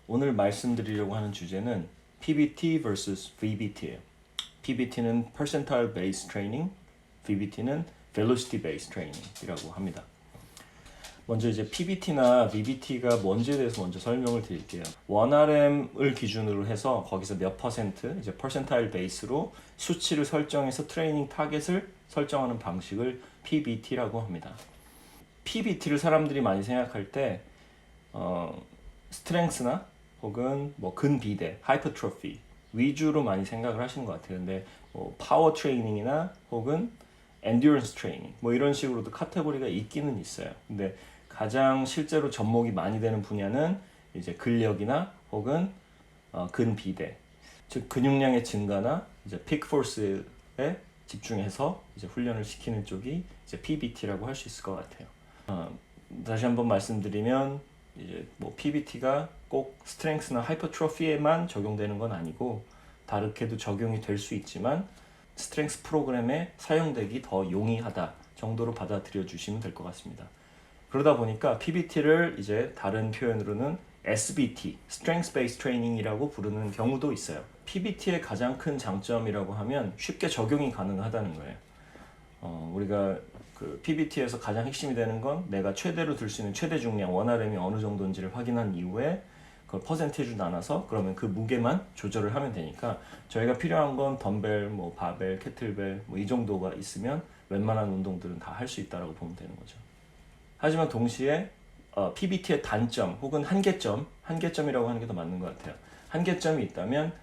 오늘 말씀드리려고 하는 주제는 PBT vs VBT예요. PBT는 Percentile Based Training, VBT는 Velocity Based Training이라고 합니다. 먼저 이제 PBT나 VBT가 뭔지에 대해서 먼저 설명을 드릴게요. 1RM을 기준으로 해서 거기서 몇 퍼센트, 이제 퍼센타일 베이스로 수치를 설정해서 트레이닝 타겟을 설정하는 방식을 PBT라고 합니다. PBT를 사람들이 많이 생각할 때 스트렝스나 혹은 뭐 근비대, 하이퍼트로피 위주로 많이 생각을 하시는 것 같아요. 근데 뭐 파워 트레이닝이나 혹은 엔듀런스 트레이닝 뭐 이런 식으로도 카테고리가 있기는 있어요. 근데 가장 실제로 접목이 많이 되는 분야는 이제 근력이나 혹은 근비대, 즉 근육량의 증가나 이제 픽 포스에 집중해서 이제 훈련을 시키는 쪽이 이제 PBT라고 할 수 있을 것 같아요. 다시 한번 말씀드리면 이제 뭐 PBT가 꼭 스트렝스나 하이퍼트로피에만 적용되는 건 아니고 다르게도 적용이 될 수 있지만 스트렝스 프로그램에 사용되기 더 용이하다 정도로 받아들여 주시면 될 것 같습니다. 그러다 보니까 PBT를 이제 다른 표현으로는 SBT, Strength Based Training이라고 부르는 경우도 있어요. PBT의 가장 큰 장점이라고 하면 쉽게 적용이 가능하다는 거예요. 우리가 그 PBT에서 가장 핵심이 되는 건 내가 최대로 들 수 있는 최대 중량 원RM이 어느 정도인지를 확인한 이후에 그걸 퍼센티지로 나눠서 그러면 그 무게만 조절을 하면 되니까 저희가 필요한 건 덤벨, 뭐 바벨, 캐틀벨 뭐 이 정도가 있으면 웬만한 운동들은 다 할 수 있다라고 보면 되는 거죠. 하지만 동시에 PBT의 단점 혹은 한계점이라고 하는 게 더 맞는 것 같아요. 한계점이 있다면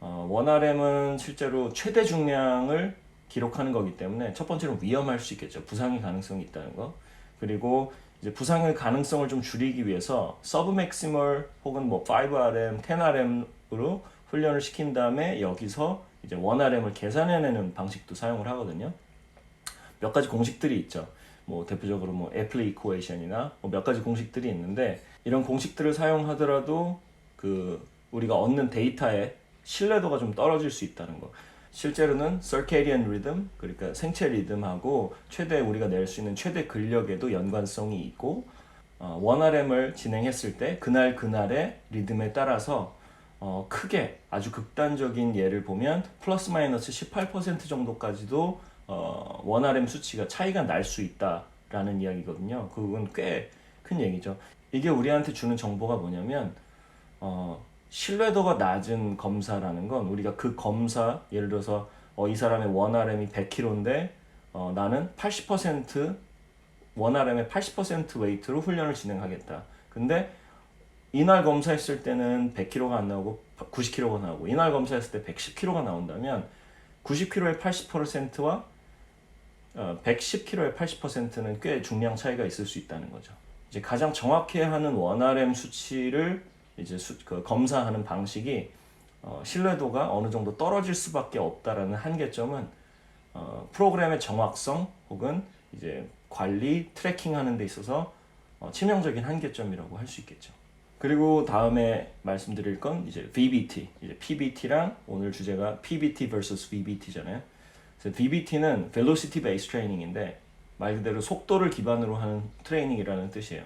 원RM은 실제로 최대 중량을 기록하는 거기 때문에 첫 번째로 위험할 수 있겠죠. 부상의 가능성이 있다는 거. 그리고 이제 부상의 가능성을 좀 줄이기 위해서 서브 맥시멀 혹은 뭐 5RM, 10RM으로 훈련을 시킨 다음에 여기서 이제 1RM을 계산해내는 방식도 사용을 하거든요. 몇 가지 공식들이 있죠. 뭐 대표적으로 뭐 애플리 이쿠에이션이나 뭐 몇 가지 공식들이 있는데 이런 공식들을 사용하더라도 그 우리가 얻는 데이터의 신뢰도가 좀 떨어질 수 있다는 거. 실제로는 circadian rhythm, 그러니까 생체 리듬하고 최대 우리가 낼 수 있는 최대 근력에도 연관성이 있고 1RM을 진행했을 때 그날의 리듬에 따라서 크게 아주 극단적인 예를 보면 플러스 마이너스 18% 정도까지도 1RM 수치가 차이가 날 수 있다라는 이야기거든요. 그건 꽤 큰 얘기죠. 이게 우리한테 주는 정보가 뭐냐면 신뢰도가 낮은 검사라는 건 우리가 그 검사 예를 들어서 이 사람의 1RM이 100kg인데 나는 80% 1RM의 80% 웨이트로 훈련을 진행하겠다. 근데 이날 검사했을 때는 100kg가 안 나오고 90kg가 나오고 이날 검사했을 때 110kg가 나온다면 90kg의 80%와 110kg의 80%는 꽤 중량 차이가 있을 수 있다는 거죠. 이제 가장 정확히 하는 1RM 수치를 이제 검사하는 방식이 신뢰도가 어느 정도 떨어질 수밖에 없다라는 한계점은 프로그램의 정확성 혹은 이제 관리 트래킹하는 데 있어서 치명적인 한계점이라고 할 수 있겠죠. 그리고 다음에 말씀드릴 건 이제 VBT, 이제 PBT랑 오늘 주제가 PBT vs VBT잖아요. 그래서 VBT는 Velocity Based Training인데 말 그대로 속도를 기반으로 하는 트레이닝이라는 뜻이에요.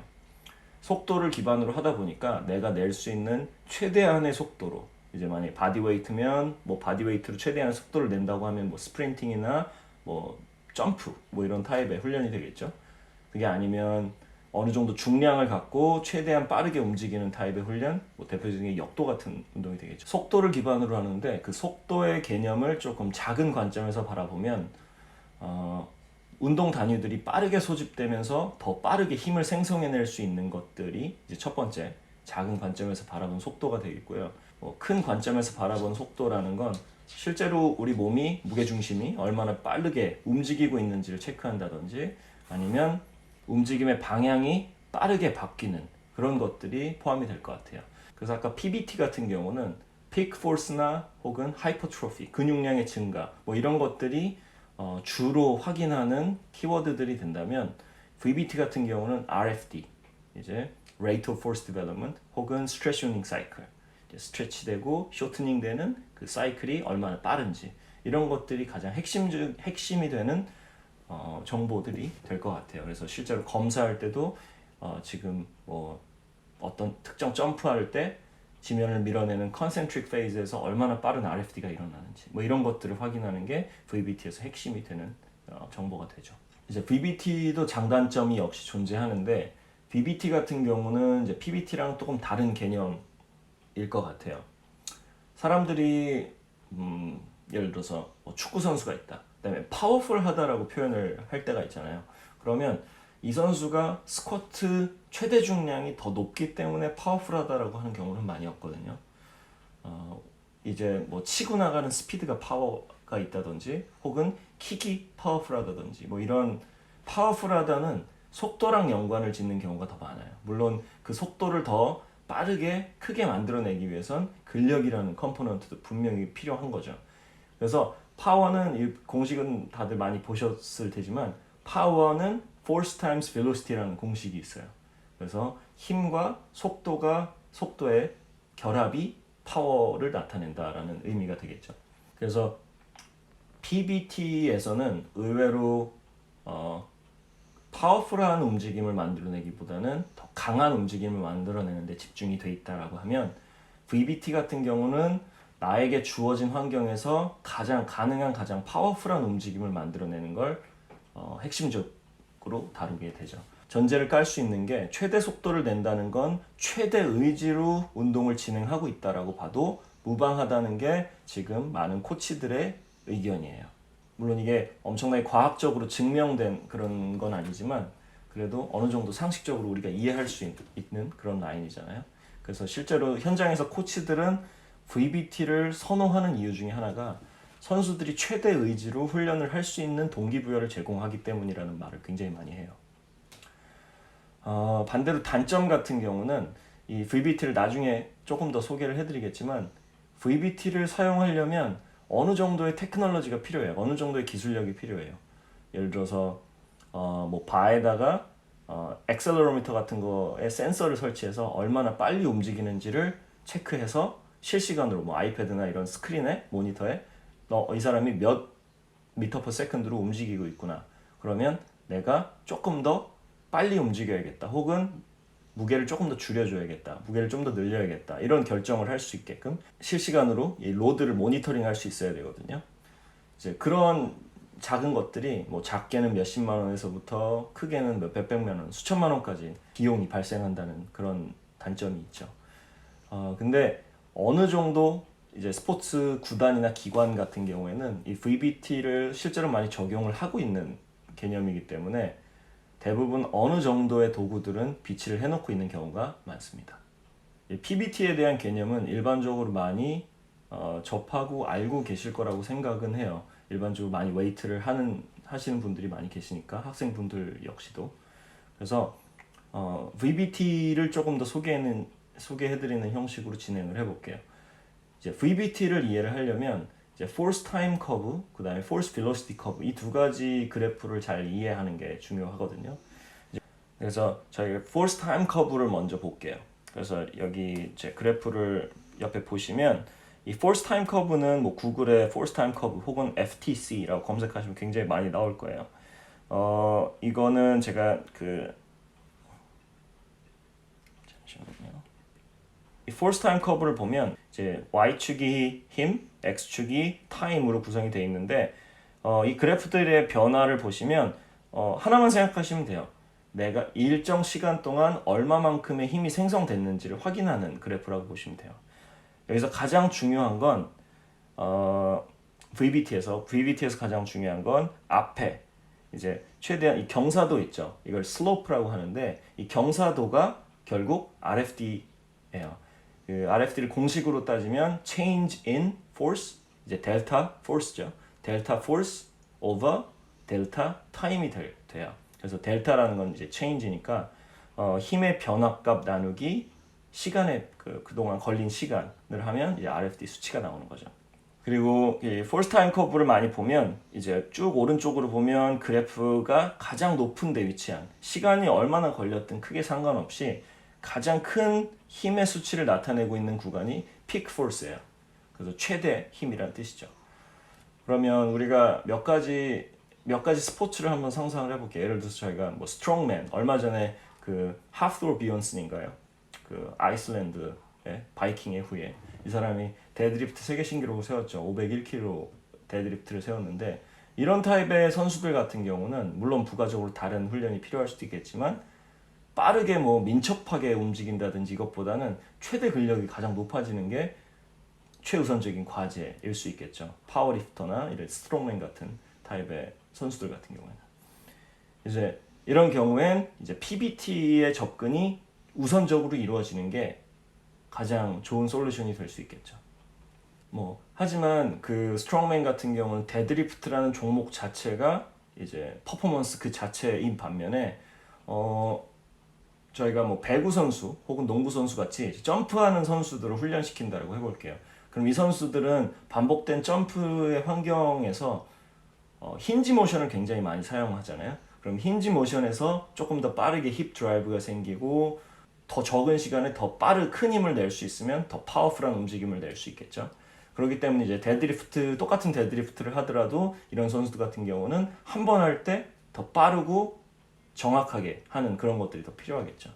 속도를 기반으로 하다 보니까 내가 낼 수 있는 최대한의 속도로 이제 만약에 바디웨이트면 뭐 바디웨이트로 최대한의 속도를 낸다고 하면 뭐 스프린팅이나 뭐 점프 뭐 이런 타입의 훈련이 되겠죠. 그게 아니면 어느 정도 중량을 갖고 최대한 빠르게 움직이는 타입의 훈련, 뭐 대표적인 역도 같은 운동이 되겠죠. 속도를 기반으로 하는데 그 속도의 개념을 조금 작은 관점에서 바라보면 운동 단위들이 빠르게 소집되면서 더 빠르게 힘을 생성해낼 수 있는 것들이 이제 첫 번째 작은 관점에서 바라본 속도가 되겠고요. 큰 관점에서 바라본 속도라는 건 실제로 우리 몸이 무게중심이 얼마나 빠르게 움직이고 있는지를 체크한다든지 아니면 움직임의 방향이 빠르게 바뀌는 그런 것들이 포함이 될 것 같아요. 그래서 아까 PBT 같은 경우는 Peak Force나 혹은 Hypertrophy, 근육량의 증가 뭐 이런 것들이 주로 확인하는 키워드들이 된다면 VBT 같은 경우는 RFD, 이제 Rate of Force Development 혹은 Stretch Union Cycle, 스트레치 되고 쇼트닝 되는 그 사이클이 얼마나 빠른지 이런 것들이 가장 핵심이 되는 정보들이 될 것 같아요. 그래서 실제로 검사할 때도 지금 뭐 어떤 특정 점프할 때 지면을 밀어내는 컨센트릭 페이즈에서 얼마나 빠른 RFD가 일어나는지 뭐 이런 것들을 확인하는 게 VBT에서 핵심이 되는 정보가 되죠. 이제 VBT도 장단점이 역시 존재하는데 VBT 같은 경우는 이제 PBT랑 조금 다른 개념일 것 같아요. 사람들이 예를 들어서 뭐 축구 선수가 있다. 그다음에 파워풀하다라고 표현을 할 때가 있잖아요. 그러면 이 선수가 스쿼트 최대 중량이 더 높기 때문에 파워풀하다라고 하는 경우는 많이 없거든요. 이제 뭐 치고 나가는 스피드가 파워가 있다든지 혹은 킥이 파워풀하다든지 뭐 이런 파워풀하다는 속도랑 연관을 짓는 경우가 더 많아요. 물론 그 속도를 더 빠르게 크게 만들어내기 위해선 근력이라는 컴포넌트도 분명히 필요한 거죠. 그래서 파워는 이 공식은 다들 많이 보셨을 테지만 파워는 force times velocity라는 공식이 있어요. 그래서 힘과 속도의 결합이 파워를 나타낸다라는 의미가 되겠죠. 그래서 PBT에서는 의외로 파워풀한 움직임을 만들어내기보다는 더 강한 움직임을 만들어내는 데 집중이 돼 있다라고 하면 VBT 같은 경우는 나에게 주어진 환경에서 가장 파워풀한 움직임을 만들어내는 걸 핵심적으로 다루게 되죠. 전제를 깔 수 있는 게 최대 속도를 낸다는 건 최대 의지로 운동을 진행하고 있다라고 봐도 무방하다는 게 지금 많은 코치들의 의견이에요. 물론 이게 엄청나게 과학적으로 증명된 그런 건 아니지만 그래도 어느 정도 상식적으로 우리가 이해할 수 있는 그런 라인이잖아요. 그래서 실제로 현장에서 코치들은 VBT를 선호하는 이유 중에 하나가 선수들이 최대 의지로 훈련을 할 수 있는 동기부여를 제공하기 때문이라는 말을 굉장히 많이 해요. 반대로 단점 같은 경우는 이 VBT를 나중에 조금 더 소개를 해드리겠지만 VBT를 사용하려면 어느 정도의 테크놀로지가 필요해요. 어느 정도의 기술력이 필요해요. 예를 들어서 뭐 바에다가 액셀러로미터 같은 거에 센서를 설치해서 얼마나 빨리 움직이는지를 체크해서 실시간으로 뭐 아이패드나 이런 스크린에 모니터에 이 사람이 몇 미터 퍼 세컨드로 움직이고 있구나. 그러면 내가 조금 더 빨리 움직여야겠다. 혹은 무게를 조금 더 줄여줘야겠다. 무게를 좀 더 늘려야겠다. 이런 결정을 할 수 있게끔 실시간으로 이 로드를 모니터링 할 수 있어야 되거든요. 이제 그런 작은 것들이 뭐 작게는 몇십만 원에서부터 크게는 몇백만 원, 수천만 원까지 비용이 발생한다는 그런 단점이 있죠. 근데 어느 정도 이제 스포츠 구단이나 기관 같은 경우에는 이 VBT를 실제로 많이 적용을 하고 있는 개념이기 때문에 대부분 어느 정도의 도구들은 비치를 해놓고 있는 경우가 많습니다. PBT에 대한 개념은 일반적으로 많이 접하고 알고 계실 거라고 생각은 해요. 일반적으로 많이 웨이트를 하시는 분들이 많이 계시니까 학생분들 역시도. 그래서 VBT를 조금 더 소개해드리는 형식으로 진행을 해볼게요. 이제 VBT를 이해를 하려면 이제 force time curve, 그 다음에 force velocity curve 이 두 가지 그래프를 잘 이해하는 게 중요하거든요. 그래서 저희가 force time curve를 먼저 볼게요. 그래서 여기 제 그래프를 옆에 보시면 이 force time curve는 뭐 구글에 force time curve 혹은 FTC라고 검색하시면 굉장히 많이 나올 거예요. 이거는 제가 잠시만요. 이 force time curve를 보면 이제 y축이 힘, x축이 time으로 구성이 되어 있는데 이 그래프들의 변화를 보시면 하나만 생각하시면 돼요. 내가 일정 시간 동안 얼마만큼의 힘이 생성됐는지를 확인하는 그래프라고 보시면 돼요. 여기서 가장 중요한 건 VBT에서 가장 중요한 건 앞에 이제 최대한 이 경사도 있죠. 이걸 slope라고 하는데 이 경사도가 결국 RFD예요. 그 RFD를 공식으로 따지면 change in force, 이제 델타 force죠. 델타 force over 델타 time이 돼요. 그래서 델타라는 건 이제 change니까 힘의 변화값 나누기 시간에 그동안 걸린 시간을 하면 이제 RFD 수치가 나오는 거죠. 그리고 이 force time curve를 많이 보면 이제 쭉 오른쪽으로 보면 그래프가 가장 높은 데 위치한 시간이 얼마나 걸렸든 크게 상관없이 가장 큰 힘의 수치를 나타내고 있는 구간이 peak force예요. 그래서 최대 힘이라는 뜻이죠. 그러면 우리가 몇 가지 스포츠를 한번 상상을 해볼게요. 예를 들어서 저희가 뭐 스트롱맨 얼마 전에 그 하프돌 비욘슨인가요? 그 아이슬란드 바이킹의 후예. 이 사람이 데드리프트 세계 신기록을 세웠죠. 501kg 데드리프트를 세웠는데 이런 타입의 선수들 같은 경우는 물론 부가적으로 다른 훈련이 필요할 수도 있겠지만 빠르게 뭐 민첩하게 움직인다든지 이것보다는 최대 근력이 가장 높아지는 게 최우선적인 과제일 수 있겠죠. 파워리프터나 이런 스트롱맨 같은 타입의 선수들 같은 경우에는 이제 이런 경우엔 이제 PBT의 접근이 우선적으로 이루어지는 게 가장 좋은 솔루션이 될 수 있겠죠. 뭐 하지만 그 스트롱맨 같은 경우는 데드리프트라는 종목 자체가 이제 퍼포먼스 그 자체인 반면에 저희가 뭐 배구 선수 혹은 농구 선수 같이 점프하는 선수들을 훈련시킨다고 해볼게요. 그럼 이 선수들은 반복된 점프의 환경에서 힌지 모션을 굉장히 많이 사용하잖아요. 그럼 힌지 모션에서 조금 더 빠르게 힙 드라이브가 생기고 더 적은 시간에 더 큰 힘을 낼 수 있으면 더 파워풀한 움직임을 낼 수 있겠죠. 그렇기 때문에 이제 똑같은 데드리프트를 하더라도 이런 선수들 같은 경우는 한 번 할 때 더 빠르고 정확하게 하는 그런 것들이 더 필요하겠죠.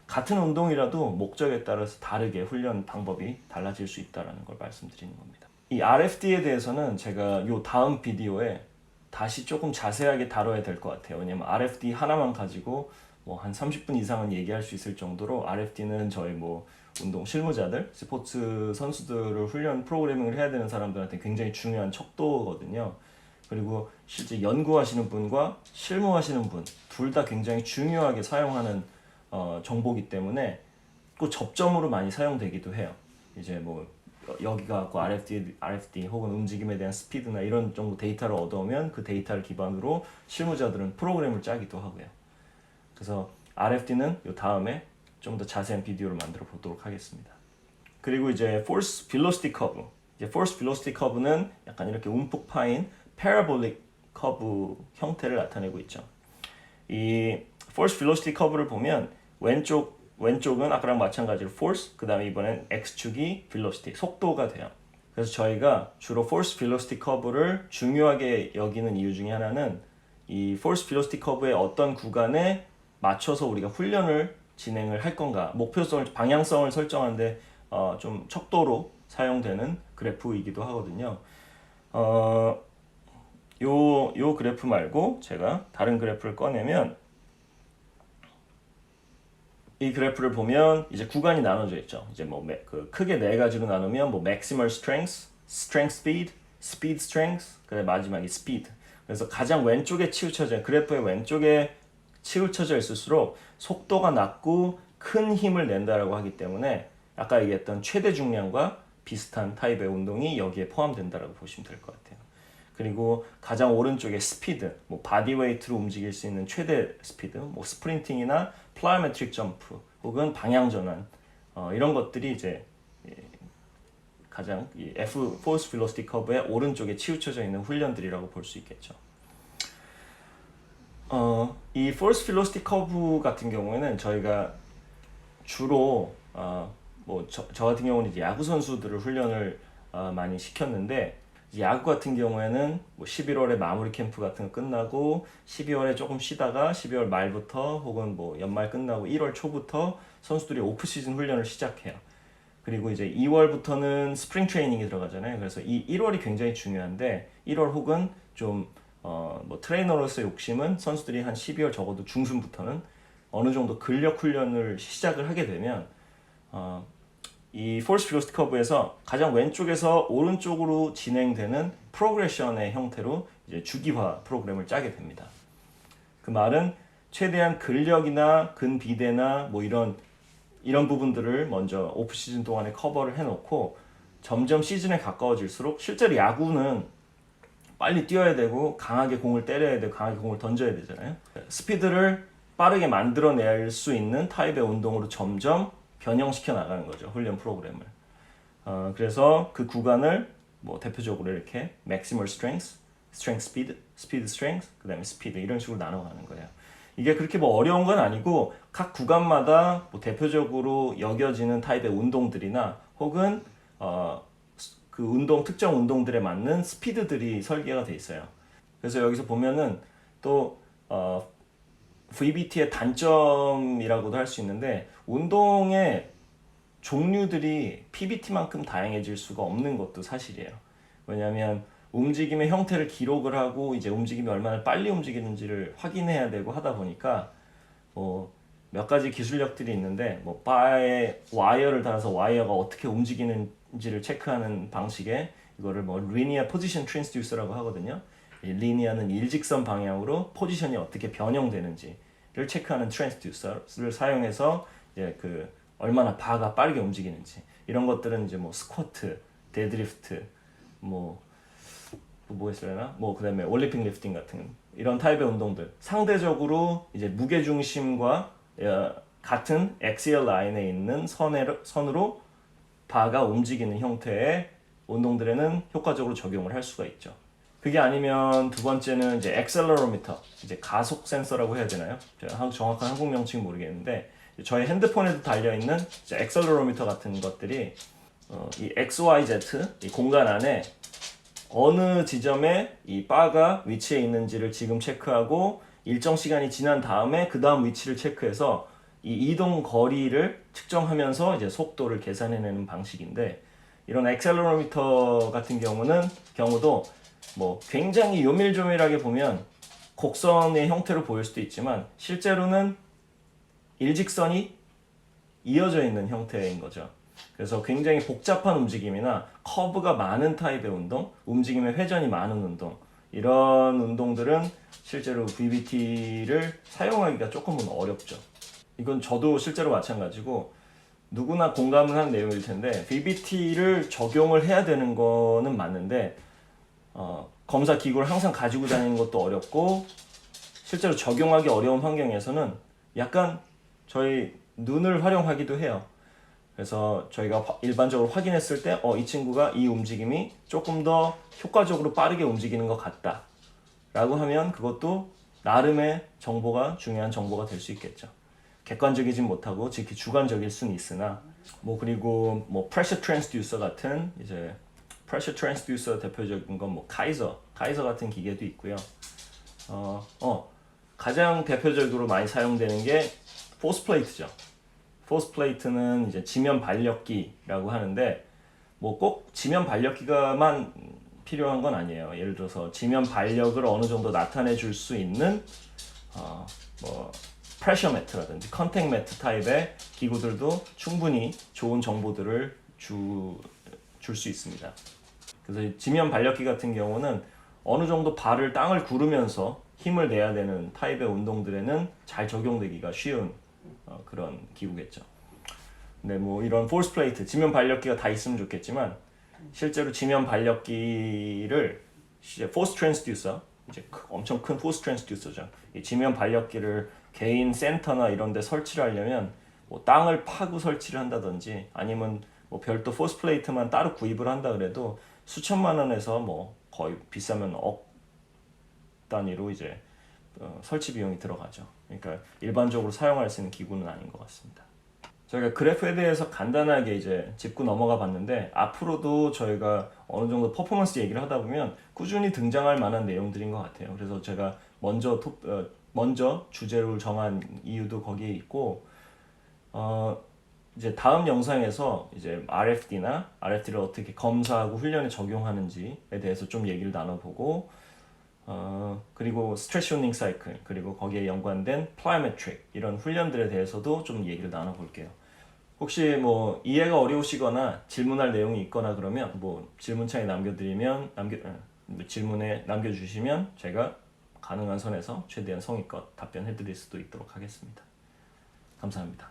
같은 운동이라도 목적에 따라서 다르게 훈련 방법이 달라질 수 있다는 걸 말씀드리는 겁니다. 이 RFD에 대해서는 제가 요 다음 비디오에 다시 조금 자세하게 다뤄야 될 것 같아요. 왜냐면 RFD 하나만 가지고 뭐 한 30분 이상은 얘기할 수 있을 정도로 RFD는 저희 뭐 운동 실무자들, 스포츠 선수들을 훈련 프로그래밍을 해야 되는 사람들한테 굉장히 중요한 척도거든요. 그리고 실제 연구하시는 분과 실무하시는 분 둘 다 굉장히 중요하게 사용하는 정보기 때문에 또 접점으로 많이 사용되기도 해요. 이제 뭐 여기가 갖고 RFD 혹은 움직임에 대한 스피드나 이런 정도 데이터를 얻어오면 그 데이터를 기반으로 실무자들은 프로그램을 짜기도 하고요. 그래서 RFD는 요 다음에 좀 더 자세한 비디오를 만들어 보도록 하겠습니다. 그리고 이제 Force Velocity Curve. 이제 Force Velocity Curve는 약간 이렇게 움푹 파인 Parabolic Curve 형태를 나타내고 있죠. 이 Force Velocity Curve를 보면 왼쪽은 아까랑 마찬가지로 Force, 그 다음에 이번엔 X축이 Velocity, 속도가 돼요. 그래서 저희가 주로 Force Velocity Curve를 중요하게 여기는 이유 중에 하나는 이 Force Velocity Curve의 어떤 구간에 맞춰서 우리가 훈련을 진행을 할 건가, 방향성을 설정하는데 좀 척도로 사용되는 그래프이기도 하거든요. 요 그래프 말고 제가 다른 그래프를 꺼내면 이 그래프를 보면 이제 구간이 나눠져 있죠. 이제 뭐 크게 네 가지로 나누면 뭐 maximal strength, strength speed, speed strength, 그다음에 마지막이 speed. 그래서 가장 왼쪽에 치우쳐져 그래프의 왼쪽에 치우쳐져 있을수록 속도가 낮고 큰 힘을 낸다라고 하기 때문에 아까 얘기했던 최대 중량과 비슷한 타입의 운동이 여기에 포함된다라고 보시면 될 것 같아요. 그리고 가장 오른쪽에 스피드, 뭐 바디웨이트로 움직일 수 있는 최대 스피드, 뭐 스프린팅이나 플라이메트릭 점프 혹은 방향 전환 이런 것들이 이제 가장 이 Force Velocity Curve의 오른쪽에 치우쳐져 있는 훈련들이라고 볼 수 있겠죠. 이 Force Velocity Curve 같은 경우에는 저희가 주로 뭐 저 같은 경우는 이제 야구 선수들을 훈련을 많이 시켰는데 야구 같은 경우에는 뭐 11월에 마무리 캠프 같은 거 끝나고 12월에 조금 쉬다가 12월 말부터 혹은 뭐 연말 끝나고 1월 초부터 선수들이 오프 시즌 훈련을 시작해요. 그리고 이제 2월부터는 스프링 트레이닝이 들어가잖아요. 그래서 이 1월이 굉장히 중요한데 1월 혹은 좀 뭐 트레이너로서의 욕심은 선수들이 한 12월 적어도 중순부터는 어느 정도 근력 훈련을 시작을 하게 되면 이 Force Velocity Curve에서 가장 왼쪽에서 오른쪽으로 진행되는 프로그레션의 형태로 이제 주기화 프로그램을 짜게 됩니다. 그 말은 최대한 근력이나 근비대나 뭐 이런 부분들을 먼저 오프 시즌 동안에 커버를 해놓고 점점 시즌에 가까워질수록 실제로 야구는 빨리 뛰어야 되고 강하게 공을 때려야 되고 강하게 공을 던져야 되잖아요. 스피드를 빠르게 만들어낼 수 있는 타입의 운동으로 점점 변형시켜 나가는 거죠. 훈련 프로그램을. 그래서 그 구간을 뭐 대표적으로 이렇게 maximal strength, strength speed, speed strength, 그 다음에 speed 이런 식으로 나눠가는 거예요. 이게 그렇게 뭐 어려운 건 아니고 각 구간마다 뭐 대표적으로 여겨지는 타입의 운동들이나 혹은 그 특정 운동들에 맞는 스피드들이 설계가 돼 있어요. 그래서 여기서 보면은 또 VBT의 단점이라고도 할 수 있는데 운동의 종류들이 PBT만큼 다양해질 수가 없는 것도 사실이에요. 왜냐하면 움직임의 형태를 기록을 하고 이제 움직임이 얼마나 빨리 움직이는지를 확인해야 되고 하다 보니까 몇 가지 기술력들이 있는데 바에 와이어를 달아서 와이어가 어떻게 움직이는지를 체크하는 방식에 이거를 리니어 포지션 트랜스듀서라고 하거든요. 이 리니어는 일직선 방향으로 포지션이 어떻게 변형되는지를 체크하는 트랜스듀서를 사용해서 이제 얼마나 바가 빠르게 움직이는지 이런 것들은 이제 스쿼트, 데드리프트, 뭐 했으려나? 그다음에 올림픽 리프팅 같은 이런 타입의 운동들 상대적으로 이제 무게 중심과 같은 엑시얼 라인에 있는 선으로 바가 움직이는 형태의 운동들에는 효과적으로 적용을 할 수가 있죠. 그게 아니면 두 번째는 이제 액셀러로미터, 이제 가속 센서라고 해야 되나요? 제가 정확한 한국 명칭 모르겠는데 저희 핸드폰에도 달려 있는 액셀러로미터 같은 것들이 이 XYZ 이 공간 안에 어느 지점에 이 바가 위치해 있는지를 지금 체크하고 일정 시간이 지난 다음에 그 다음 위치를 체크해서 이 이동 거리를 측정하면서 이제 속도를 계산해내는 방식인데 이런 액셀러로미터 같은 경우도 굉장히 요밀조밀하게 보면 곡선의 형태로 보일 수도 있지만 실제로는 일직선이 이어져 있는 형태인 거죠. 그래서 굉장히 복잡한 움직임이나 커브가 많은 타입의 운동, 움직임의 회전이 많은 운동 이런 운동들은 실제로 VBT를 사용하기가 조금은 어렵죠. 이건 저도 실제로 마찬가지고 누구나 공감을 하는 내용일 텐데 VBT를 적용을 해야 되는 거는 맞는데 검사 기구를 항상 가지고 다니는 것도 어렵고 실제로 적용하기 어려운 환경에서는 약간 저희 눈을 활용하기도 해요. 그래서 저희가 일반적으로 확인했을 때 이 친구가 이 움직임이 조금 더 효과적으로 빠르게 움직이는 것 같다 라고 하면 그것도 나름의 중요한 정보가 될 수 있겠죠. 객관적이진 못하고 지극히 주관적일 수는 있으나 그리고 pressure transducer 같은 이제 pressure transducer 대표적인 건 카이저 같은 기계도 있고요. 가장 대표적으로 많이 사용되는 게 포스 플레이트죠. 포스 플레이트는 이제 지면 발력기라고 하는데 꼭 지면 발력기가만 필요한 건 아니에요. 예를 들어서 지면 발력을 어느 정도 나타내 줄 수 있는 프레셔 매트라든지 컨택 매트 타입의 기구들도 충분히 좋은 정보들을 줄 수 있습니다. 그래서 지면 발력기 같은 경우는 어느 정도 발을 땅을 구르면서 힘을 내야 되는 타입의 운동들에는 잘 적용되기가 쉬운 그런 기구겠죠. 근데 이런 포스 플레이트, 지면 발력기가 다 있으면 좋겠지만 실제로 지면 발력기를 이제 포스 트랜스듀서, 이제 엄청 큰 포스 트랜스듀서죠. 이 지면 발력기를 개인 센터나 이런 데 설치를 하려면 땅을 파고 설치를 한다든지 아니면 별도 포스 플레이트만 따로 구입을 한다 그래도 수천만 원에서 거의 비싸면 억 단위로 이제 설치 비용이 들어가죠. 그러니까 일반적으로 사용할 수 있는 기구는 아닌 것 같습니다. 저희가 그래프에 대해서 간단하게 이제 짚고 넘어가 봤는데 앞으로도 저희가 어느 정도 퍼포먼스 얘기를 하다 보면 꾸준히 등장할 만한 내용들인 것 같아요. 그래서 제가 먼저 주제를 정한 이유도 거기에 있고 이제 다음 영상에서 이제 RFD를 어떻게 검사하고 훈련에 적용하는지에 대해서 좀 얘기를 나눠보고 그리고 스트레스 쇼닝 사이클 그리고 거기에 연관된 플라이메트릭 이런 훈련들에 대해서도 좀 얘기를 나눠볼게요. 혹시 이해가 어려우시거나 질문할 내용이 있거나 그러면 질문창에 질문에 남겨주시면 제가 가능한 선에서 최대한 성의껏 답변해드릴 수도 있도록 하겠습니다. 감사합니다.